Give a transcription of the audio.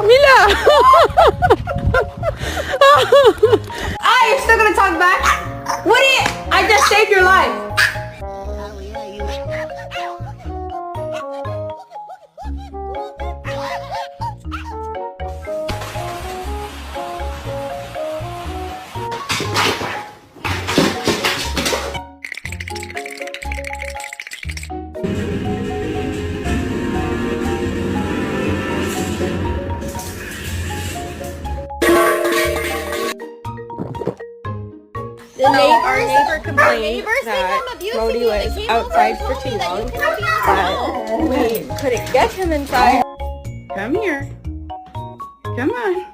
Mila! You're still gonna talk back? What do you? I just saved your life. Our neighbor complained that Modi was outside for too long, that we couldn't get him inside. Come here. Come on.